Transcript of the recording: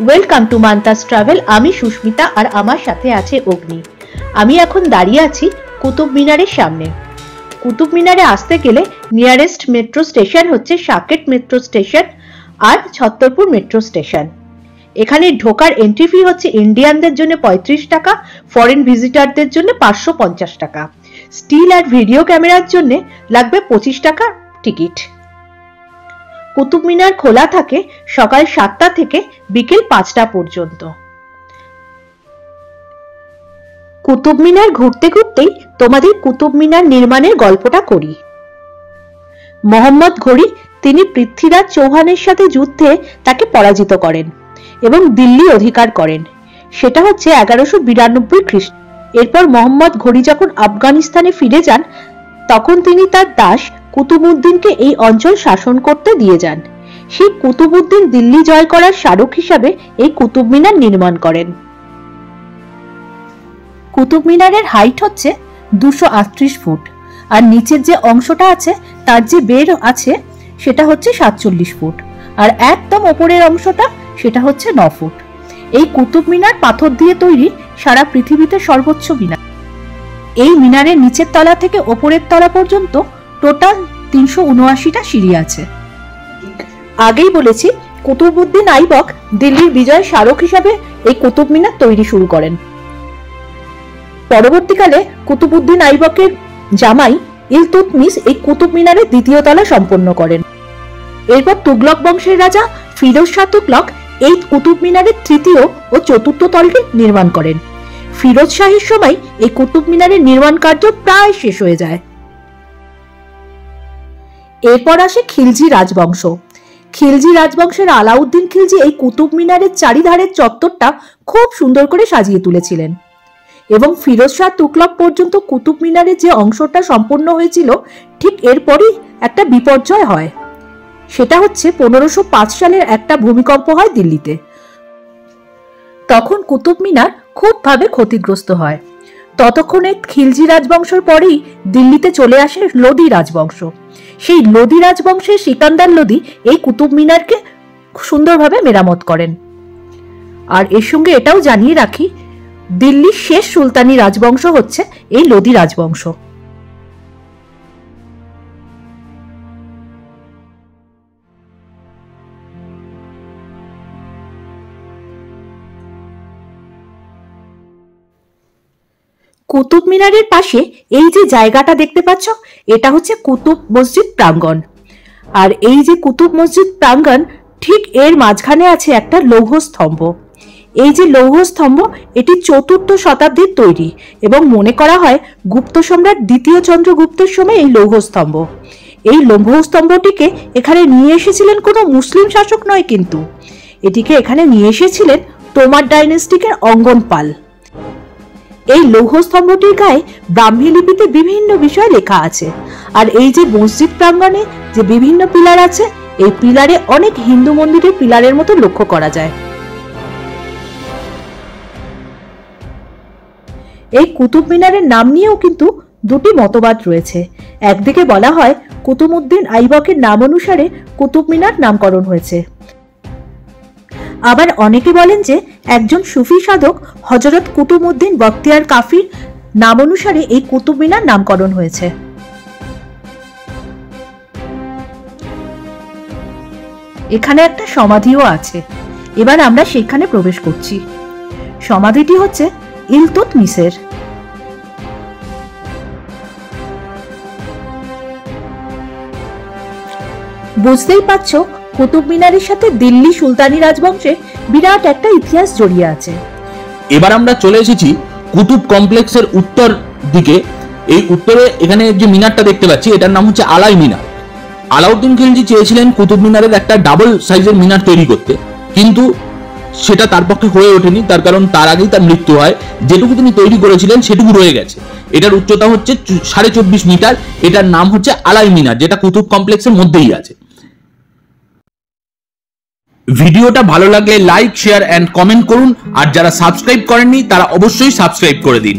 Welcome to মান্তাস travel. আমি সুস্মিতা আর আমার সাথে আছে অগ্নি। আমি এখন দাঁড়িয়ে আছি কুতুব মিনারের সামনে। কুতুব মিনারে আসতে গেলে নিয়ারেস্ট মেট্রো স্টেশন হচ্ছে সাকেট মেট্রো স্টেশন আর ছত্তরপুর মেট্রো স্টেশন। এখানে ঢোকার এন্ট্রি ফি হচ্ছে ইন্ডিয়ানদের জন্য 35 টাকা, ফরেন ভিজিটারদের জন্য 550 টাকা। স্টিল আর ভিডিও ক্যামেরার জন্য লাগবে 25 টাকা টিকিট। কুতুব মিনার খোলা থাকে সকাল 7টা থেকে বিকেল 5টা পর্যন্ত। কুতুব মিনার ঘুরতে ঘুরতেই তোমাদের কুতুব মিনার নির্মাণের গল্পটা করি। মোহাম্মদ ঘুরি তিনি পৃথ্বীরাজ চৌহানের সাথে যুদ্ধে তাকে পরাজিত করেন এবং দিল্লি অধিকার করেন। সেটা হচ্ছে 1192 খ্রিস্ট। এরপর মোহাম্মদ ঘুরি যখন আফগানিস্তানে ফিরে যান তখন তিনি তার দাস কুতুবউদ্দিনকে এই অঞ্চল শাসন করতে দিয়ে যান। সেই কুতুবউদ্দিন দিল্লি জয় করার স্মারক হিসাবে এই কুতুব মিনার নির্মাণ করেন। কুতুব মিনারের হাইট হচ্ছে 238 ফুট আর নিচের যে অংশটা আছে তার যে বের আছে সেটা হচ্ছে 47 ফুট আর একদম ওপরের অংশটা সেটা হচ্ছে 9 ফুট। এই কুতুব মিনার পাথর দিয়ে তৈরি সারা পৃথিবীতে সর্বোচ্চ মিনার। এই মিনারের নিচের তলা থেকে ওপরের তলা পর্যন্ত টোটাল 379টা সিঁড়ি আছে। আগেই বলেছি কুতুবউদ্দিন আইবক দিল্লির বিজয় স্মারক হিসাবে এই কুতুব মিনার তৈরি শুরু করেন। পরবর্তীকালে কুতুবউদ্দিন আইবকের জামাই ইলতুৎমিশ এই কুতুব মিনারের দ্বিতীয় তলা সম্পন্ন করেন। এরপর তুগলক বংশের রাজা ফিরোজ শাহ তুগলক এই কুতুব মিনারের তৃতীয় ও চতুর্থ তলটি নির্মাণ করেন। ফিরোজ শাহের সময় এই কুতুব মিনারের নির্মাণ কার্য প্রায় শেষ হয়ে যায়। এরপর আসে খিলজি রাজবংশ। খিলজি রাজবংশের আলাউদ্দিন খিলজি এই কুতুব মিনারের চারিধারের চত্বরটা খুব সুন্দর করে সাজিয়ে তুলেছিলেন এবং ফিরোজ শাহ তুগলক পর্যন্ত কুতুব মিনারের যে অংশটা সম্পূর্ণ হয়েছিল ঠিক এরপরই একটা বিপর্যয় হয়। সেটা হচ্ছে 1505 সালের একটা ভূমিকম্প হয় দিল্লিতে। তখন কুতুব মিনার খুবভাবে ক্ষতিগ্রস্ত হয়। ততক্ষণে খিলজি রাজবংশের পরেই দিল্লিতে চলে আসে লোদি রাজবংশ। সেই লোদি রাজবংশের সিকান্দার লোদি এই কুতুব মিনারকে সুন্দরভাবে মেরামত করেন। আর এর সঙ্গে এটাও জানিয়ে রাখি দিল্লির শেষ সুলতানি রাজবংশ হচ্ছে এই লোদি রাজবংশ। কুতুব মিনারের পাশে এই যে জায়গাটা দেখতে পাচ্ছ এটা হচ্ছে কুতুব মসজিদ প্রাঙ্গণ। আর এই যে কুতুব মসজিদ প্রাঙ্গণ ঠিক এর মাঝখানে আছে একটা লৌহ স্তম্ভ। এই যে লৌহ স্তম্ভ এটি 4র্থ শতাব্দীর তৈরি এবং মনে করা হয় গুপ্ত সম্রাট দ্বিতীয় চন্দ্রগুপ্তের সময় এই লৌহ স্তম্ভ। এই লৌহ স্তম্ভটিকে এখানে নিয়ে এসেছিলেন কোনো মুসলিম শাসক নয়, কিন্তু এটিকে এখানে নিয়ে এসেছিলেন তোমার ডাইনেস্টিকের অঙ্গন পাল। এই লৌহ স্তম্ভটির গায়ে ব্রাহ্মী লিপিতে বিভিন্ন বিষয় লেখা আছে। আর এই যে মসজিদ প্রাঙ্গণে যে বিভিন্ন পিলার আছে এই পিলারে অনেক হিন্দু মন্দিরের পিলারের মতো লক্ষ্য করা যায়। এই কুতুব মিনারের নাম নিয়েও কিন্তু দুটি মতবাদ রয়েছে। একদিকে বলা হয় কুতুবউদ্দিন আইবকের নাম অনুসারে কুতুব মিনার নামকরণ হয়েছে। আবার অনেকে বলেন যে একজন সুফি সাধক হযরত কুতুবউদ্দিন বখতিয়ার কাফির নাম অনুসারে এই কুতুব মিনার নামকরণ হয়েছে। এখানে একটা সমাধিও আছে। এবার আমরা সেখানে প্রবেশ করছি। সমাধিটি হচ্ছে ইলতুৎমিশের। বুঝতেই পারছো কুতুব মিনারের সাথে দিল্লি সুলতানি রাজবংশের বিরাট একটা ইতিহাস জড়িয়ে আছে। এবার আমরা চলে এসেছি কুতুব কমপ্লেক্সের উত্তর দিকে। এই উত্তরে এখানে যে মিনারটা দেখতে পাচ্ছি এটার নাম হচ্ছে আলাই মিনার। আলাউদ্দিন খিলজি চেয়েছিলেন কুতুব মিনারের একটা ডাবল সাইজের মিনার তৈরি করতে, কিন্তু সেটা তার পক্ষে হয়ে ওঠেনি। তার কারণ তার আগেই তার মৃত্যু হয়। যেটুকু তিনি তৈরি করেছিলেন সেটুকু রয়ে গেছে। এটার উচ্চতা হচ্ছে 24.5 মিটার। এটার নাম হচ্ছে আলাই মিনার, যেটা কুতুব কমপ্লেক্সের মধ্যেই আছে। ভিডিওটা ভালো লাগলে লাইক, শেয়ার এন্ড কমেন্ট করুন। আর যারা সাবস্ক্রাইব করেননি তারা অবশ্যই সাবস্ক্রাইব করে দিন।